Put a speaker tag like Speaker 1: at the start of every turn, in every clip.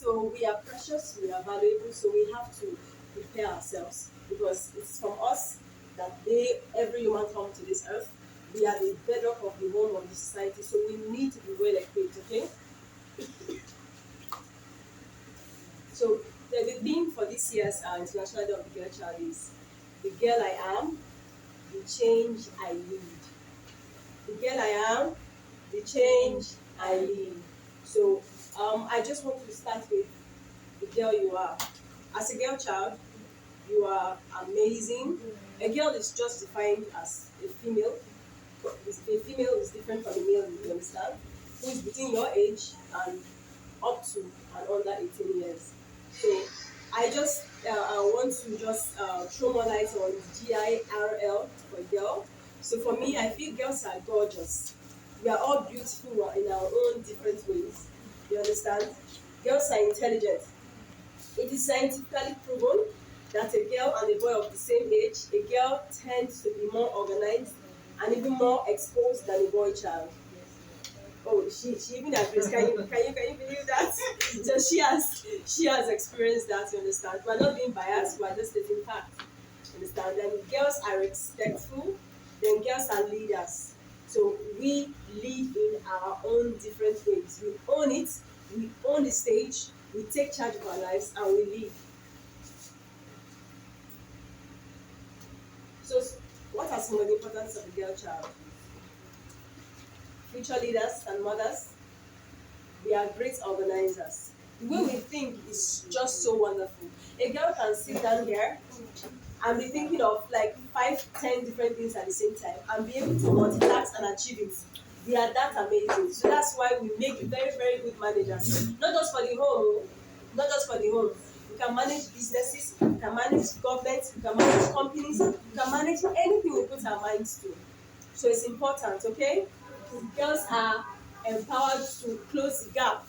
Speaker 1: so we are precious, we are valuable, so we have to prepare ourselves because it's from us that every human come to this earth. We are the bedrock of the home of the society, so we need to be well equipped, okay? So the theme for this year's International Day of the Girl Child is the girl I am, the change I lead. The girl I am, the change I lead. So I just want to start with the girl you are. As a girl child, you are amazing. A girl is just defined as a female. A female is different from a male, you understand? Who is between your age and up to and under 18 years. So I want to just throw more light on GIRL for girl. So for me, I feel girls are gorgeous. We are all beautiful in our own different ways. You understand? Girls are intelligent. It is scientifically proven that a girl and a boy of the same age, a girl tends to be more organized and even more exposed than a boy child. Oh, she even agrees. Can you believe that? So she has experienced that. You understand? We're not being biased. We're just stating facts. Understand? Then girls are respectful. Then girls are leaders. So we lead in our own different ways. We own it. We own the stage. We take charge of our lives and we lead. So what are some of the importance of the girl child? Future leaders and mothers. We are great organizers. The way we think is just so wonderful. A girl can sit down here and be thinking of like 5, 10 different things at the same time and be able to multitask and achieve it. We are that amazing. So that's why we make very, very good managers. Not just for the home, not just for the home. We can manage businesses, we can manage government, we can manage companies, we can manage anything we put our minds to. So it's important, okay? Girls are empowered to close the gap.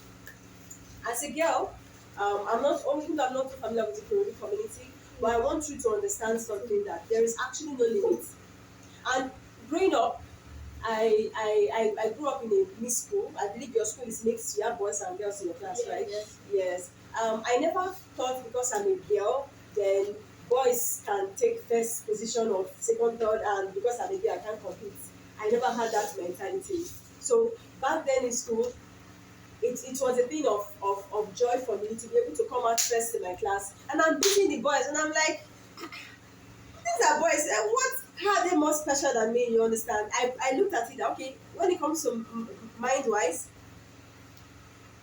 Speaker 1: As a girl, I'm not too familiar with the Peruvian community, but I want you to understand something that there is actually no limit. And growing up, I grew up in a mixed school. I believe your school is mixed. You have boys and girls in your class, right?
Speaker 2: Yes.
Speaker 1: Yes. I never thought because I'm a girl, then boys can take first position or second, third, and because I'm a girl, I can't compete. I never had that mentality. So back then in school, it was a thing of joy for me to be able to come out first in my class. And I'm beating the boys, and I'm like, these are boys. What? How are they more special than me? You understand? I looked at it. Okay, when it comes to mind wise,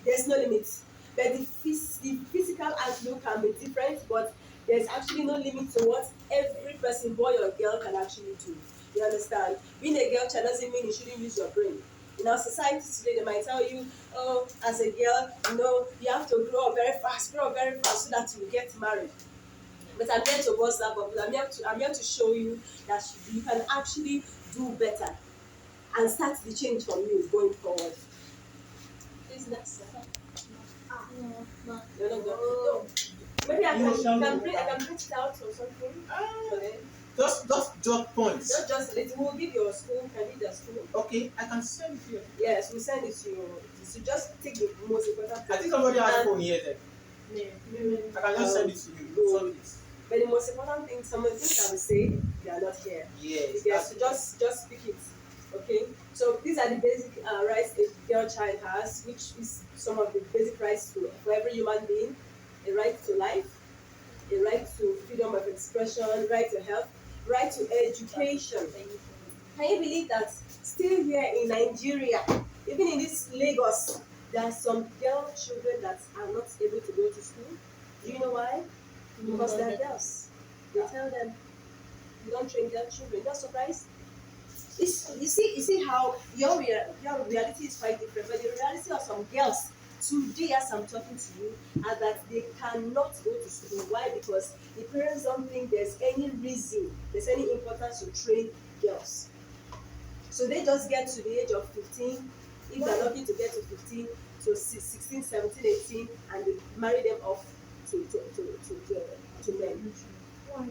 Speaker 1: there's no limit. But the physical outlook can be different, but there's actually no limit to what every person, boy or girl, can actually do. You understand? Being a girl child doesn't mean you shouldn't use your brain. In our society today, they might tell you, oh, as a girl, you have to grow up very fast so that you get married. But I'm here to bust that bubble. I'm here to show you that you can actually do better and start the change from you going forward. Please next.
Speaker 2: No, but
Speaker 1: You're not done. No. Maybe I can print it out or something. Okay.
Speaker 3: Just jot points.
Speaker 1: Just a little. We'll give your school. Can you just school?
Speaker 3: Okay, I can send you.
Speaker 1: Yes, we send it to you. So just take the most important.
Speaker 3: I think somebody has phone here then.
Speaker 2: yeah.
Speaker 3: I can just send it to you.
Speaker 1: Go.
Speaker 3: Solve it.
Speaker 1: But the most important thing, some of the things I will say, they are not here.
Speaker 3: Yes.
Speaker 1: Yes, so just speak it. Okay. So these are the basic rights a girl child has, which is some of the basic rights for every human being: a right to life, a right to freedom of expression, right to health, right to education. Can you believe that still here in Nigeria, even in this Lagos, there are some girl children that are not able to go to school? Do you know why? Because they're girls. They tell them, you don't train girl children. You're surprised? You see how your reality is quite different, but the reality of some girls today, as I'm talking to you, are that they cannot go to school. Why? Because the parents don't think there's any reason, there's any importance to train girls. So they just get to the age of 15, if they're lucky to get to 15, to 16, 17, 18, and they marry them off to men.
Speaker 2: Why?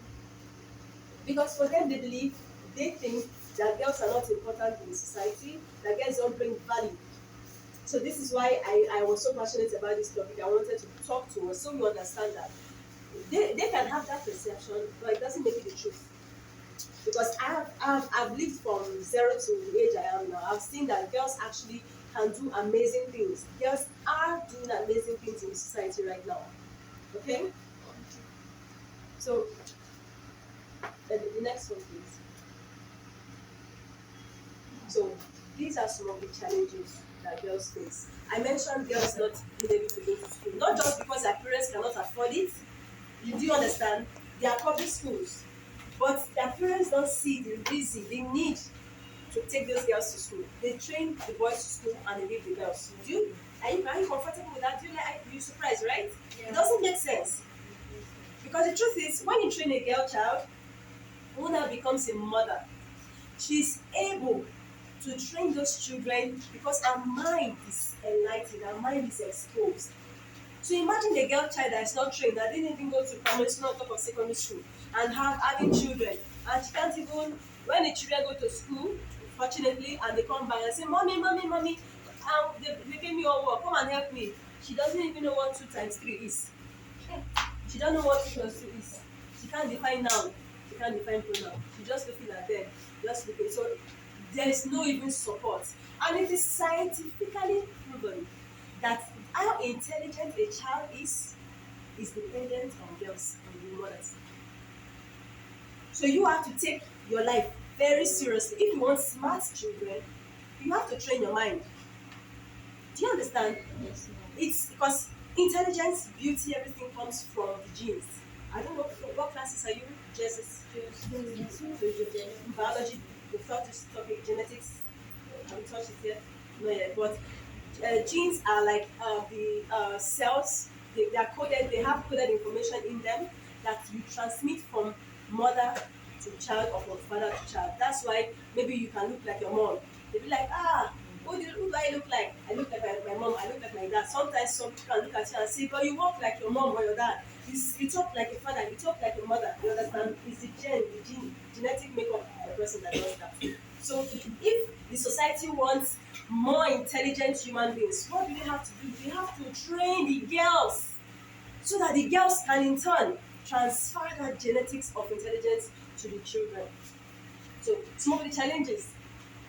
Speaker 1: Because for them, they think that girls are not important in society, that girls don't bring value. So this is why I was so passionate about this topic. I wanted to talk to us so we understand that they can have that perception, but it doesn't make it the truth. Because I've lived from zero to the age I am now. I've seen that girls actually can do amazing things. Girls are doing amazing things in society right now. Okay? So, the next one, please. So, these are some of the challenges that girls face. I mentioned girls not being able to go to school, not just because their parents cannot afford it. You do understand? They are public schools, but their parents don't see the reason, the need to take those girls to school. They train the boys to school and they leave the girls. Are you comfortable with that? You surprised, right? It doesn't make sense. Because the truth is, when you train a girl child who now becomes a mother, she's able to train those children because her mind is enlightened, her mind is exposed. So imagine a girl child that is not trained, that didn't even go to primary school, not top of secondary school, and having children, and she can't even, when the children go to school, fortunately, and they come back and say, "Mommy, mommy, mommy, they gave me all work, come and help me." She doesn't even know what 2 times 3 is. She don't know what 2 plus 2 is. She can't define noun. She can't define pronoun. She just looking at them, just looking. So there is no even support, and it is scientifically proven that how intelligent a child is dependent on girls and the mothers. So you have to take your life very seriously. If you want smart children, you have to train your mind. Do you understand?
Speaker 2: Yes, ma'am.
Speaker 1: It's because intelligence, beauty, everything comes from the genes. I don't know what classes are you? Genesis, biology. We've taught this topic, genetics. Have we touched it yet? Not yet. But genes are like the cells. They are coded. They have coded information in them that you transmit from mother to child or from father to child. That's why maybe you can look like your mom. They be like, who do I look like? I look like my mom. I look like my dad. Sometimes some people can look at you and say, but you walk like your mom or your dad. You talk like your father. You talk like your mother. You understand? It's the genetic makeup of the person that does that. So if the society wants more intelligent human beings, what do they have to do? They have to train the girls so that the girls can in turn transfer that genetics of intelligence to the children. So some of the challenges,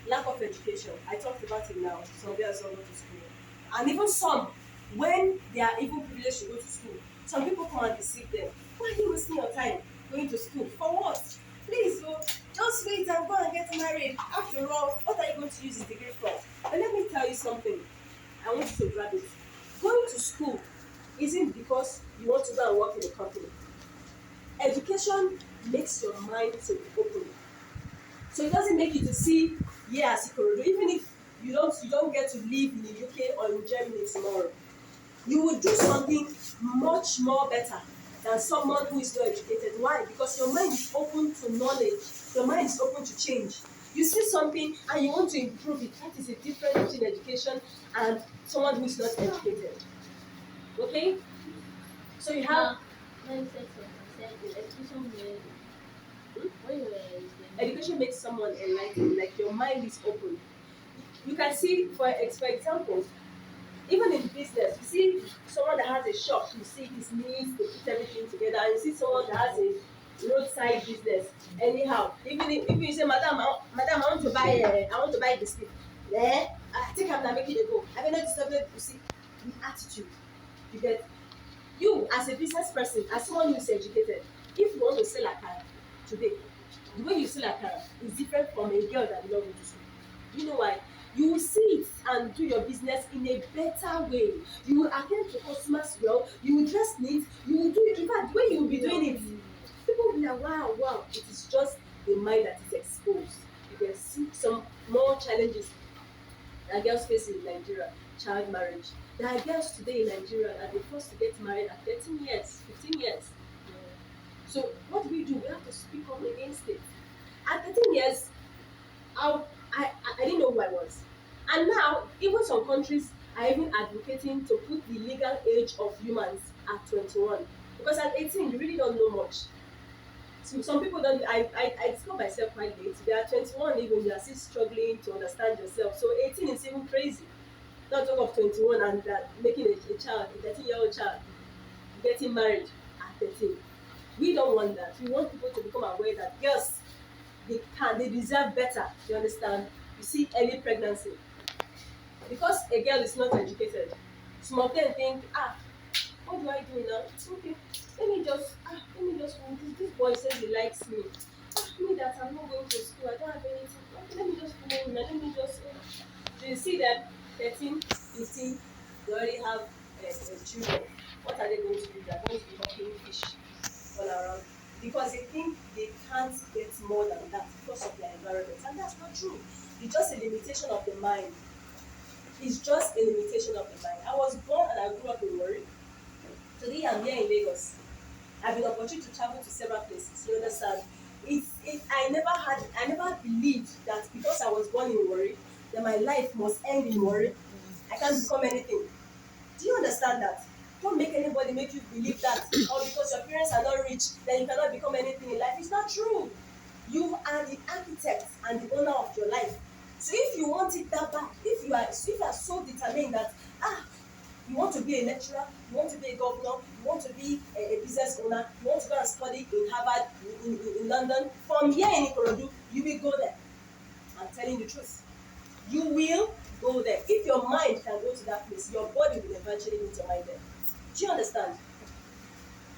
Speaker 1: lack of education. I talked about it now. Some girls don't go to school. And even some, when they are even privileged to go to school, some people come and deceive them. Why are you wasting your time going to school? For what? Please, just wait and go and get married. After all, what are you going to use this degree for? And let me tell you something. I want you to grab it. Going to school isn't because you want to go and work in a company. Education makes your mind to be open. So it doesn't make you to see as Ikorodu. Even if you don't get to live in the UK or in Germany tomorrow, you will do something much more better than someone who is not educated. Why? Because your mind is open to knowledge. Your mind is open to change. You see something and you want to improve it. That is a difference between education and someone who is not educated. Okay? So you have
Speaker 2: Let me say something. I said education made when you were
Speaker 1: education makes someone enlightened, like your mind is open. You can see, for example, even in business, you see someone that has a shop, you see his needs to put everything together, and you see someone that has a roadside business. Anyhow, even if you say, Madam, Madam, I want to buy biscuit. I think I'm not making it go. I mean, not disturbing. You see, the attitude. You get you as a business person, as someone who is educated. If you want to sell a car today, the way you sell a car is different from a girl that belongs to school. You know why? You will see it and do your business in a better way. You will attend to customers well. You will dress neat. You will do it. In fact, the way you will be doing it, people will be like, wow. It is just the mind that is exposed. You can see some more challenges that girls face in Nigeria. Child marriage. There are girls today in Nigeria that are forced to get married at 13 years, 15 years. So what do? We have to speak up against it. At 13 years, I didn't know who I was. And now, even some countries are even advocating to put the legal age of humans at 21. Because at 18, you really don't know much. So some people don't. I discovered myself quite late. They are 21 even, you are still struggling to understand yourself. So 18 is even crazy. Not talk of 21 and making a child, a 13-year-old child, getting married at 13. We don't want that. We want people to become aware that girls, they deserve better. You understand? You see early pregnancy. Because a girl is not educated, some of them think, what do I do now? It's okay. Let me just this boy says he likes me. Me that I'm not going to school, I don't have anything. Okay, let me just follow him now. Let me just so you see them 13, 15, they already have children. What are they going to do? They're going to be hawking fish all around because they think they can't get more than that because of their environment. And that's not true. It's just a limitation of the mind. It's just a limitation of the mind. I was born and I grew up in Warri. Today I'm here in Lagos. I've been opportunity to travel to several places. You understand? I never believed that because I was born in Warri, that my life must end in Warri. I can't become anything. Do you understand that? Don't make anybody make you believe that, or because your parents are not rich, then you cannot become anything in life. It's not true. You are the architect and the owner of your life. So if you want it that bad, if you are so determined that you want to be a lecturer, you want to be a governor, you want to be a business owner, you want to go and study in Harvard, in London, from here in Ikorodu, you will go there. I'm telling the truth. You will go there. If your mind can go to that place, your body will eventually meet your mind there. Do you understand?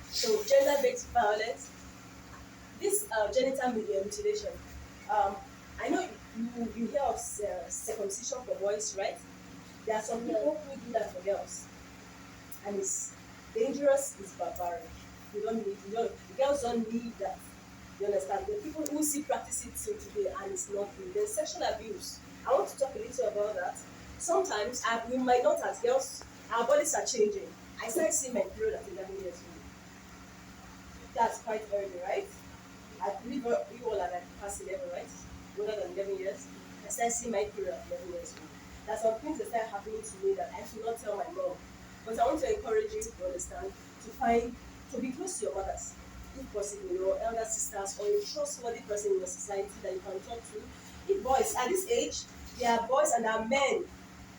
Speaker 1: So gender-based violence, this genital mutilation, I know you hear of circumcision for boys, right? There are some people who do that for girls, and it's dangerous, it's barbaric. The girls don't need that. You understand? The people who see practice it till today, and it's not good. There's sexual abuse. I want to talk a little about that. Sometimes we might not, as girls, our bodies are changing. I started seeing my period at 11 years old. That's quite early, right? I believe you all are like past 11, right? More than 11 years. I started seeing my period at 11 years old. There's some things that started happening to me that I should not tell my mom. But I want to encourage you to understand, to be close to your mothers, if possible, your elder sisters, or a trustworthy person in your society that you can talk to. If boys, at this age, there are boys and there are men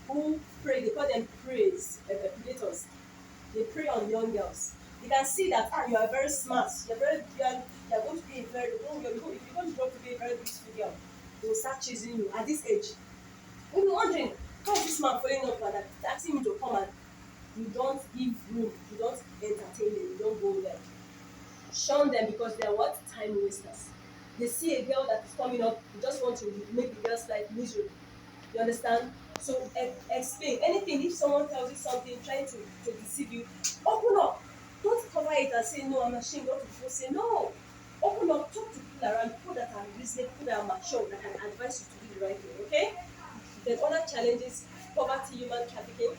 Speaker 1: who pray, they call them predators. They prey on young girls. You can see that you are very smart, you are going to be a very, if you're going to grow up to be a very beautiful girl, they will start chasing you at this age. You'll be wondering, how is this man following up and asking me to come, and you don't give room, you don't entertain them, you don't go there. Shun them because they are what? Time wasters. They see a girl that is coming up, you just want to make the girl's life miserable. You understand? So explain anything. If someone tells you something, trying to deceive you, open up. Don't cover it and say, no, I'm ashamed. What people say, no. Open up, talk to people around, people that are reasonable, people that are mature, that can advise you to do the right thing, okay? There's other challenges: poverty, human trafficking.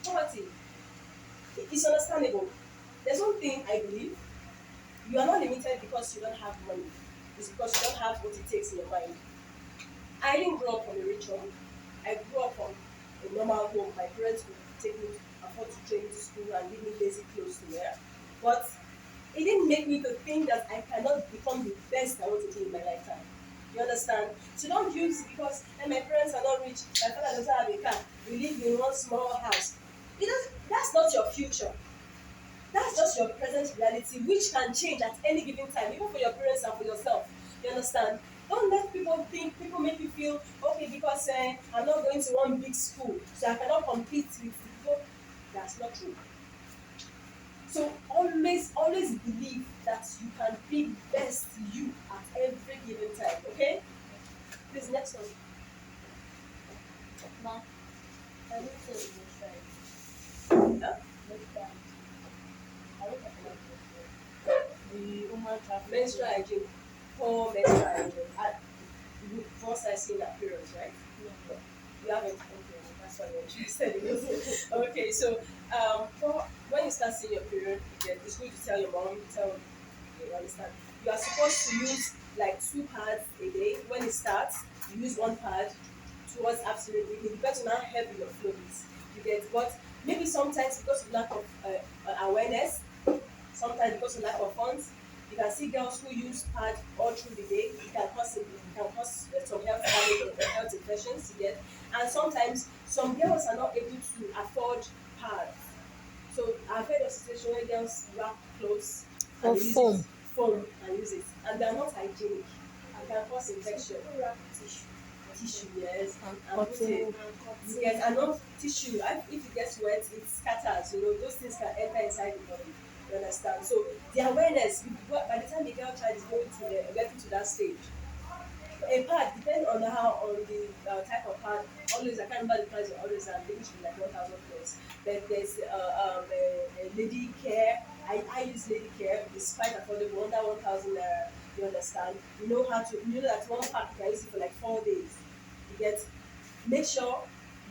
Speaker 1: Poverty, it's understandable. There's one thing I believe: you are not limited because you don't have money. It's because you don't have what it takes in your mind. I didn't grow up from a rich home. I grew up from a normal home. My parents would take me, afford to train me to school and give me basic clothes to wear. But it didn't make me to think that I cannot become the best I want to be in my lifetime. You understand? So don't use because my parents are not rich, my father doesn't have a car, we live in one small house. That's not your future. That's just your present reality, which can change at any given time, even for your parents and for yourself. You understand? Don't let people make you feel okay because I'm not going to one big school, so I cannot compete with people. That's not true. So always believe that you can be best you at every given time. Okay? Please, next one.
Speaker 2: Ma, I don't say it was right.
Speaker 1: Huh?
Speaker 2: Next time, I will talk about this. The human trafficking.
Speaker 1: Menstrual hygiene. Poor menstrual hygiene. First I see that periods, right?
Speaker 2: Yeah.
Speaker 1: You haven't. Okay, that's why you're interested in this. Okay, so when you start seeing your period, it's good to tell your mom, you understand. You are supposed to use like 2 pads a day. When it starts, you use 1 pad towards absolutely. It depends on how heavy your flow is. You get, but maybe sometimes because of lack of awareness, sometimes because of lack of funds, you can see girls who use pad all through the day. It can cause some health damage, health infections. You get, and sometimes Some girls are not able to afford pads. So I've heard of situation where girls wrap clothes and
Speaker 4: Or
Speaker 1: they use
Speaker 4: foam.
Speaker 1: it, foam and use it, and they are not hygienic and can cause infection. Tissue, yes, and put it. Yes, and not tissue. If it gets wet, it scatters. Those things can enter inside the body. You understand? So the awareness, by the time the girl child is going to getting to that stage, a pad depends on the type of pad. Always, I can't remember the price of always, and maybe it should be like 1,000 plus. But there's a lady care. I use lady care. It's quite affordable, under 1,000 naira. You understand? You know that one pack you can use it for like 4 days. You get. Make sure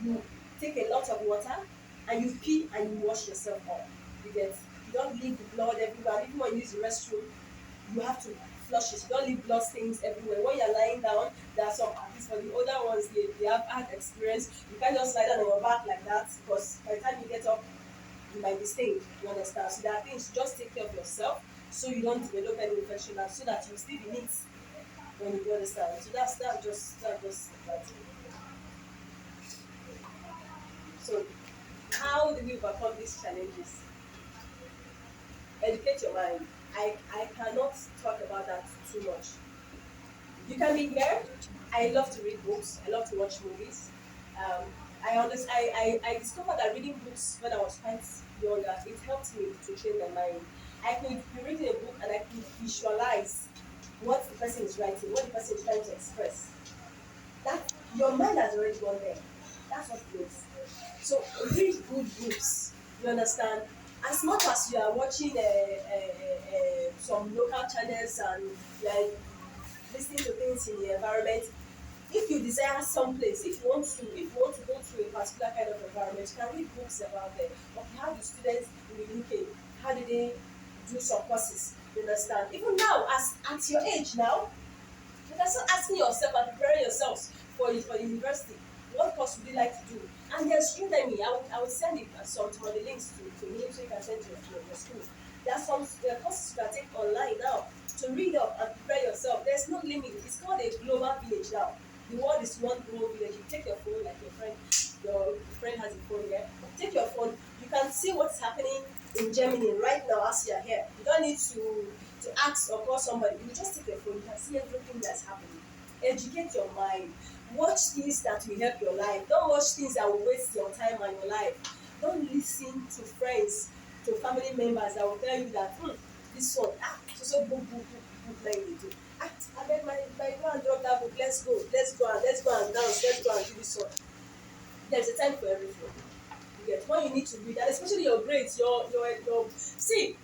Speaker 1: you take a lot of water and you pee and you wash yourself off. You get. You don't leave the blood everywhere. Even when you use the restroom, you have to flush it. You don't leave blood stains everywhere. When you're lying down, there are some, at least for the older ones, they have had experience. You can't just lie down on your back like that because by the time you get up, you might be stained. You understand? So there are things, just take care of yourself so you don't develop any infection and so that you still be neat when you understand. So that's just that. So how do we overcome these challenges? Educate your mind. I cannot talk about that too much. You can be here. I love to read books. I love to watch movies. Um, I discovered that reading books when I was quite younger, it helped me to train my mind. I could be reading a book and I could visualize what the person is writing, what the person is trying to express. That your mind has already gone there. That's what it is. So read good books. You understand? As much as you are watching some local channels and you are listening to things in the environment, if you desire some place, if you want to go to a particular kind of environment, you can read books about them. Okay, how do students in the UK, how do they do some courses? You understand? Even now, as at your age now, you can start asking yourself and preparing yourselves for university. What course would you like to do? And there's Udemy. I will send it some of the links to him so you can send to your school. There are some courses you can take online now to read up and prepare yourself. There's no limit. It's called a global village now. The world is one global village. You take your phone, like your friend has a phone here. Take your phone. You can see what's happening in Germany right now as you are here. You don't need to ask or call somebody. You just take your phone. You can see everything that's happening. Educate your mind. Watch things that will help your life. Don't watch things that will waste your time and your life. Don't listen to friends, to family members that will tell you that this one, so book like they do. I beg my go and drop that book. Let's go and dance. Let's go and do this one. There's a time for everything. You get when you need to read, and especially your grades, your see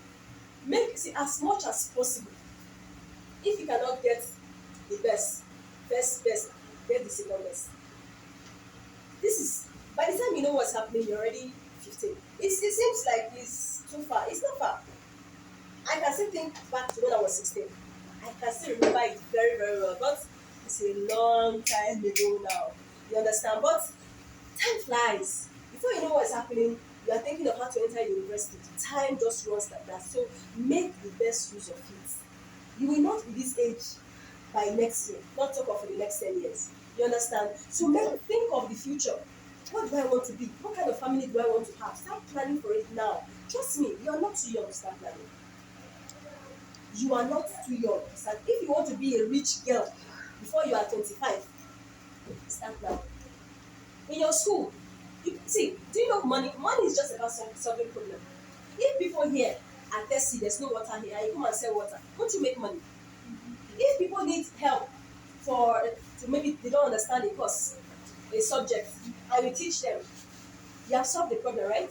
Speaker 1: as much as possible. If you cannot get the best, get the second best. This is by the time you know what's happening, you're already 15. It seems like it's too far. It's not far. I can still think back to when I was 16. I can still remember it very, very well. But it's a long time ago now. You understand? But time flies. Before you know what's happening, you are thinking of how to enter university. Time just runs like that. So make the best use of it. You will not be this age by next year. Not talk of for the next 10 years. You understand? So think of the future. What do I want to be? What kind of family do I want to have? Start planning for it now. Trust me, you are not too young to start planning. You are not too young to start. If you want to be a rich girl before you are 25, start now. In your school, do you know money? Money is just about solving problems. If people here at Tessie, there's no water here, and you come and sell water, won't you make money? If people need help to maybe they don't understand a subject, I will teach them. You have solved the problem, right?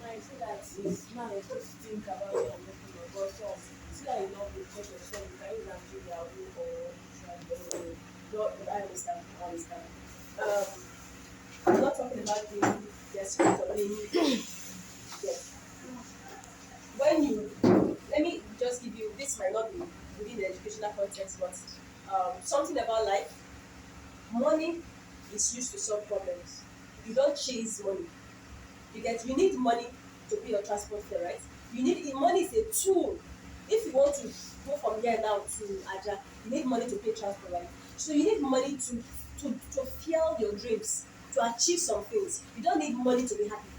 Speaker 2: I say that is now I just think about it and making my boss up. See that you love the coach of some you can use and do their own or
Speaker 1: No, I understand. I'm not talking about being desperate or being yes. When you let me just give you this might not be within the educational context, but something about life. Money is used to solve problems. You don't chase money. You need money to pay your transport fare, right? Money is a tool. If you want to go from here now to Aja, you need money to pay transport, right? So you need money to fuel your dreams. to achieve some things. You don't need money to be happy.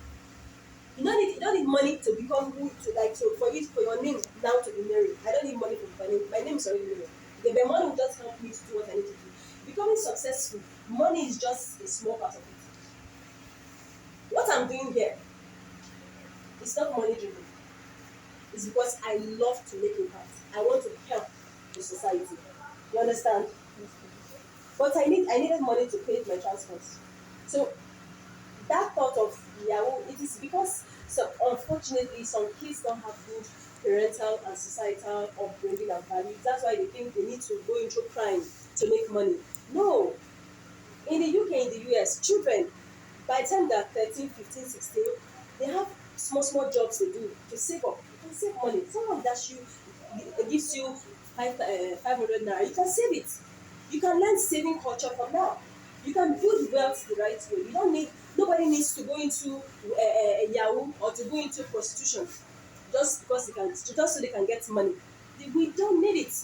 Speaker 1: You don't need money to become who to like so for your name now to be Mary. I don't need money for my name. My name is already Mary. The money will just help me to do what I need to do. Becoming successful, money is just a small part of it. What I'm doing here is not money driven. It's because I love to make impact. I want to help the society. You understand? But I needed money to pay my transport. So that thought of Yahoo, it is because unfortunately some kids don't have good parental and societal upbringing and values. That's why they think they need to go into crime to make money. No. In the UK, in the US, children, by the time they're 13, 15, 16, they have small jobs to do to save up. You can save money. Someone dash you, gives you 500 naira, you can save it. You can learn saving culture from now. You can build wealth the right way. Nobody needs to go into Yahoo or to go into prostitution just because just so they can get money. We don't need it.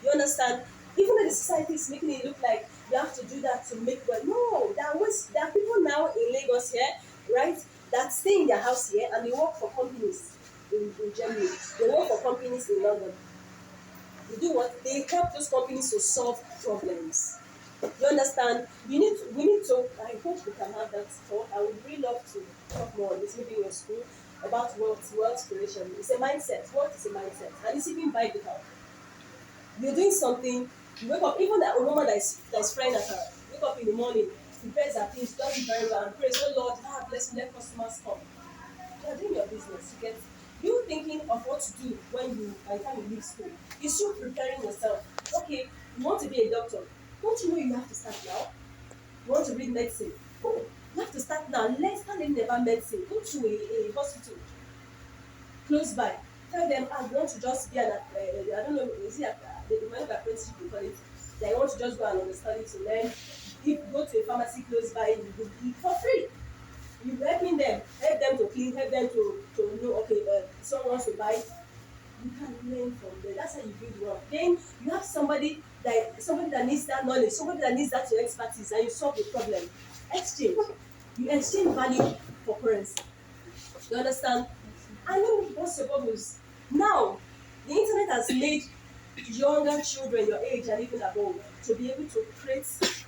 Speaker 1: You understand? Even though the society is making it look like you have to do that to make wealth. No, there are people now in Lagos here, right, that stay in their house here and they work for companies in Germany. They work for companies in London. They do what? They help those companies to solve problems. You understand? We need to, I hope we can have that talk. I would really love to talk more on this, maybe in your school, about wealth creation. It's a mindset. Wealth is a mindset. And it's even biblical. You're doing something, you wake up, even a woman that is frying at her, wake up in the morning, prepares her things, does it very well, and prays, oh Lord, bless me, let customers come. You're doing your business. You thinking of what to do when by the time you leave school. You're still preparing yourself. Okay, you want to be a doctor. Don't you know you have to start now? You want to read medicine. Oh, you have to start now. Let's start learning about medicine. Go to a hospital close by. Tell them, I want to just be I don't know, is it the kind of apprenticeship you call it? That you want to just go and understand it to learn. If you go to a pharmacy close by, you will eat for free. You help them to clean, help them to know, okay, someone wants to buy, you can learn from there. That's how you build wealth. Then you have somebody that needs that knowledge, somebody that needs that your expertise, and you solve the problem. Exchange. You exchange value for currency. You understand? And let me burst your bubbles. Now, the internet has made younger children your age and even above to be able to create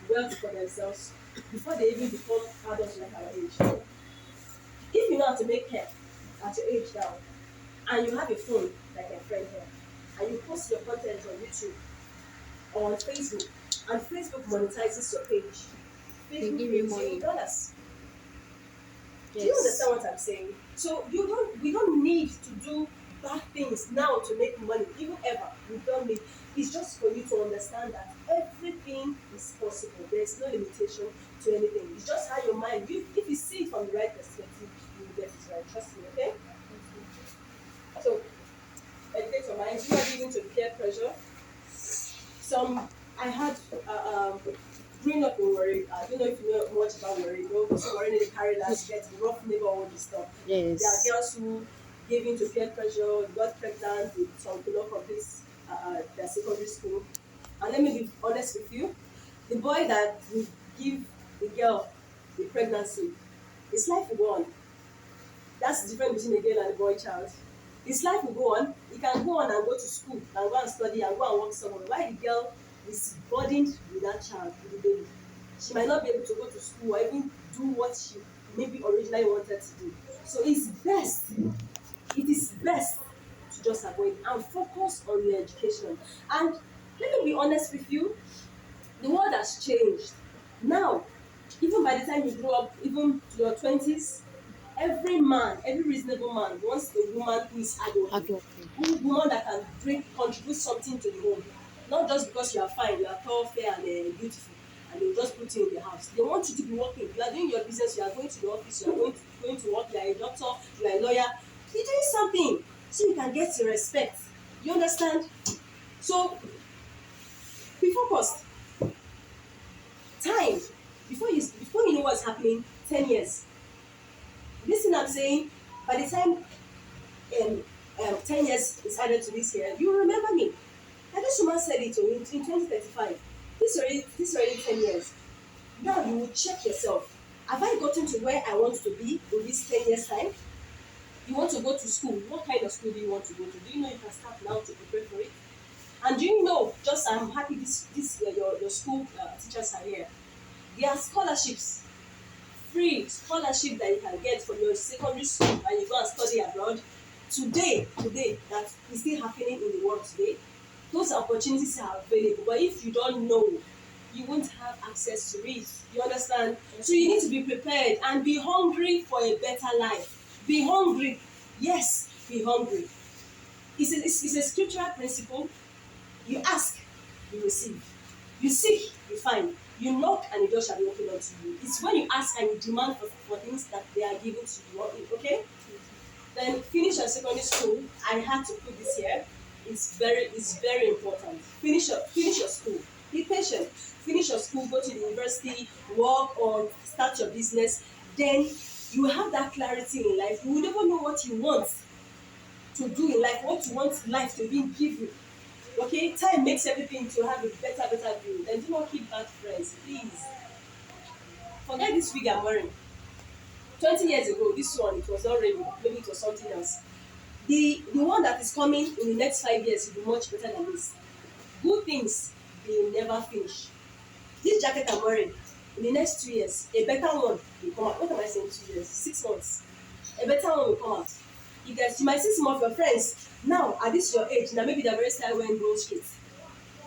Speaker 1: wealth for themselves before they even become adults like our age. If you know how to make hair at your age now, and you have a phone like a friend here, and you post your content on YouTube or on Facebook, and Facebook monetizes your page,
Speaker 4: They
Speaker 1: Facebook
Speaker 4: give you
Speaker 1: pays
Speaker 4: money.
Speaker 1: $8. Do you
Speaker 4: Yes.
Speaker 1: understand what I'm saying? So we don't need to do bad things now to make money, even ever. We don't need. It's just for you to understand that everything is possible. There's no limitation to anything. It's just how your mind. If you see it from the right perspective, you will get it right. Trust me, okay? So educate your mind. You are giving to peer pressure. I had growing up in Warri. I don't know if you know much about Warri. So Warri they carry last get rough neighbor, all this stuff.
Speaker 4: Yes.
Speaker 1: There are girls who gave in to peer pressure, got pregnant, they some could not complete their secondary school. And let me be honest with you, the boy that will give the girl the pregnancy, his life will go on. That's the difference between a girl and a boy child. His life will go on. He can go on and go to school and go and study and go and work somewhere. Why the girl is burdened with that child, with the baby? She might not be able to go to school or even do what she maybe originally wanted to do. So it is best to just avoid and focus on your education. And let me be honest with you, the world has changed. Now, even by the time you grow up, even to your 20s, every reasonable man wants a woman who is hardworking,
Speaker 4: Hardworking.
Speaker 1: woman that can contribute something to the home. Not just because you are fine, you are tall, fair, and beautiful, and they just put you in the house. They want you to be working. You are doing your business, you are going to the office, you are going to work, you are a doctor, you are a lawyer. You're doing something so you can get your respect. You understand? So be focused. Time. Before you know what's happening, 10 years. This thing I'm saying, by the time 10 years is added to this year, you will remember me. And this woman said it in 2035. This already 10 years. Now you will check yourself. Have I gotten to where I want to be in this 10 years time? You want to go to school. What kind of school do you want to go to? Do you know you can start now to prepare for it? And do you know, just I'm happy your school teachers are here. There are scholarships, free scholarship that you can get from your secondary school and you go and study abroad. Today, that is still happening in the world today. Those opportunities are available, but if you don't know, you won't have access to it. You understand? So you need to be prepared and be hungry for a better life. Be hungry. Yes, be hungry. It's a scriptural principle. You ask, you receive. You seek, you find. You knock, and the door shall be opened unto you. It's when you ask and you demand for things that they are given to you. Okay? Then finish your secondary school. I had to put this here. It's very important. Finish your school. Be patient. Finish your school, go to the university, work or start your business. Then you will have that clarity in life. You will never know what you want to do in life, what you want life to even give you. Okay, time makes everything to have a better view. Then do not keep bad friends, please. Forget this wig I'm wearing. 20 years ago, this one, it was not rainbow. Maybe it was something else. The one that is coming in the next 5 years will be much better than this. Good things, they never finish. This jacket I'm wearing, in the next 2 years, a better one will come out. What am I saying, 2 years? 6 months. A better one will come out. You might see some of your friends now at this your age. Now maybe they're very style wearing gold straight.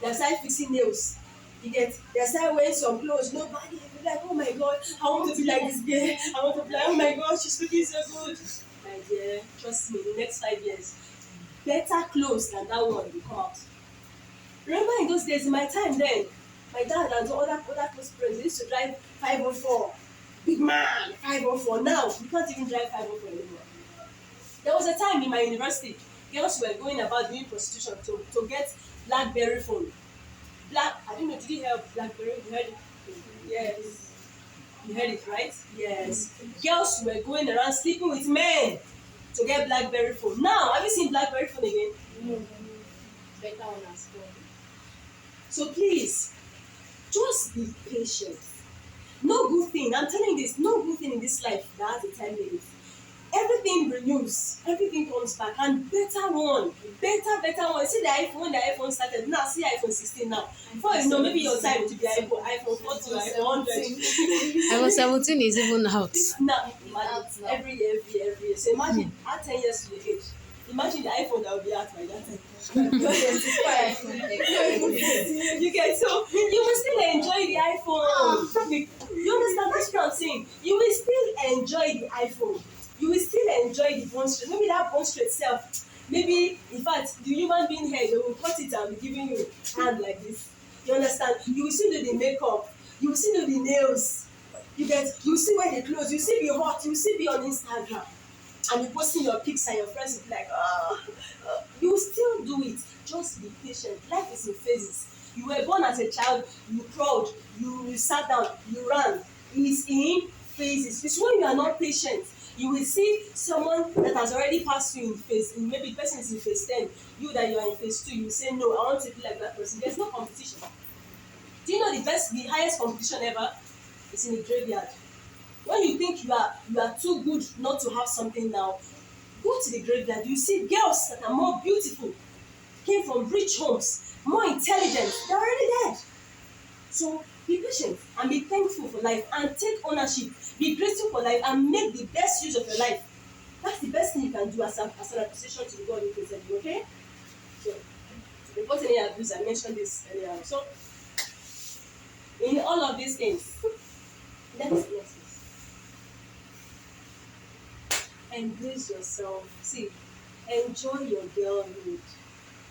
Speaker 1: They're style fixing nails. They're style wearing some clothes. Nobody will be like, oh my god, I want to be like this girl. I want to be like, oh my god, she's looking so good. My dear, trust me, in the next 5 years, better clothes than that one will come out. Remember in those days, in my time then, my dad and other close friends used to drive 504. Big man, 504. Now you can't even drive 504 anymore. There was a time in my university, girls were going about doing prostitution to get BlackBerry phone. I don't know, did you hear of BlackBerry? You heard it? Yes. You heard it, right? Yes. Girls were going around sleeping with men to get BlackBerry phone. Now, have you seen BlackBerry phone again?
Speaker 2: No. Better one as well.
Speaker 1: So please, just be patient. No good thing, I'm telling you this, no good thing in this life that has a time limit. Everything renews, everything comes back, and better one. See the iPhone, when the iPhone started, now see iPhone 16 now. Before you know, maybe your time to be iPhone 40, iPhone 100.
Speaker 4: iPhone 17 is even out.
Speaker 1: Now, imagine every year. So imagine, add 10 years to the age. Imagine the iPhone that will be out by that time. You get, so you will still enjoy the iPhone. You understand? That's what I'm saying. You will still enjoy the iPhone. You will still enjoy the bone straight. Maybe that bone straight self. Maybe, in fact, the human being hair, they will cut it and be giving you hand like this. You understand? You will still do the makeup. You will still do the nails. You will still wear the clothes. You will still be hot. You will still be on Instagram. And you posting your pics and your friends will be like, you will still do it. Just be patient. Life is in phases. You were born as a child, you crawled, you sat down, you ran. It is in phases. It's when you are not patient. You will see someone that has already passed you in phase, maybe the person is in phase 10, you that you are in phase 2, you say, no, I want to be like that person. There's no competition. Do you know the highest competition ever is in the graveyard? When you think you are too good not to have something now, go to the graveyard. You see girls that are more beautiful, came from rich homes, more intelligent, they're already dead. So be patient and be thankful for life and take ownership. Be grateful for life and make the best use of your life. That's the best thing you can do as an appreciation to the God who created you, okay? So, to report any abuse, I mentioned this earlier. So, in all of these things, let's embrace yourself. See, enjoy your girlhood.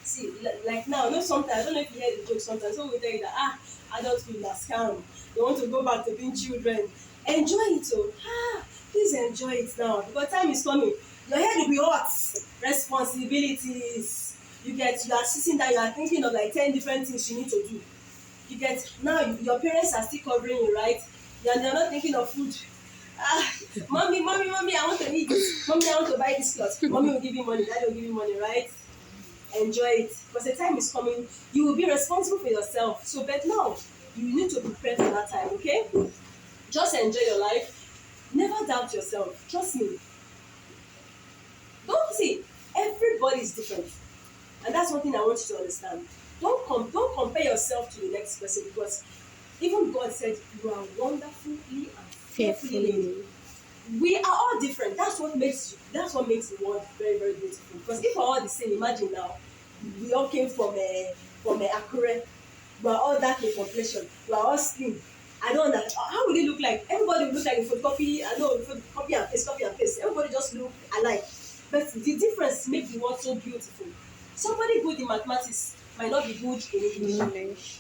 Speaker 1: See, like now, sometimes, I don't know if you hear the joke sometimes, someone will tell you that, adulthood are scam. They want to go back to being children. Enjoy it, please enjoy it now, because time is coming. Your head will be hot. Responsibilities. You are sitting down, you are thinking of like 10 different things you need to do. Now your parents are still covering you, right? They're not thinking of food. Mommy, I want to eat this. Mommy, I want to buy this clothes. Mommy will give you money, daddy will give you money, right? Enjoy it, because the time is coming. You will be responsible for yourself. So, but now you need to prepare for that time, okay? Just enjoy your life. Never doubt yourself. Trust me. Don't see. Everybody is different, and that's one thing I want you to understand. Don't compare yourself to the next person, because even God said you are wonderfully and fearfully made.
Speaker 4: Faithfully.
Speaker 1: We are all different. That's what makes the world very, very beautiful. Because if we're all the same, imagine now, we all came from Akure. We are all dark in complexion. We are all slim. I don't understand. How would it look like? Everybody would look like a photocopy. I know, copy and paste, copy and paste. Everybody just look alike. But the difference makes the world so beautiful. Somebody good in mathematics might not be good in English.
Speaker 4: English.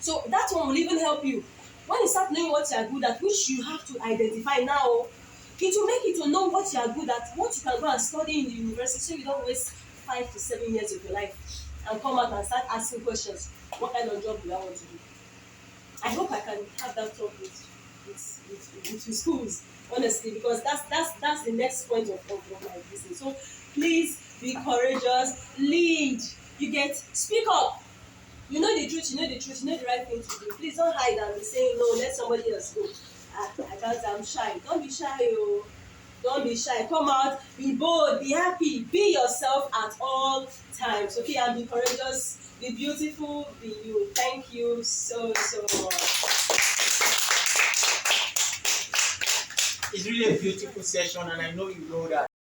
Speaker 1: So that one will even help you. When you start knowing what you are good at, which you have to identify now, it will make you to know what you are good at, what you can go and study in the university, so you don't waste 5 to 7 years of your life and come out and start asking questions. What kind of job do I want to do? I hope I can have that talk with schools, honestly, because that's the next point of my business. So please be courageous, lead. You get, speak up. You know the truth, you know the truth, you know the right thing to do. Please don't hide and be saying no, let somebody else go. I can't, I'm shy. Don't be shy, oh. Don't be shy. Come out, be bold, be happy, be yourself at all times. Okay, and be courageous, be beautiful, be you. Thank you so much.
Speaker 3: It's really a beautiful session, and I know you know that.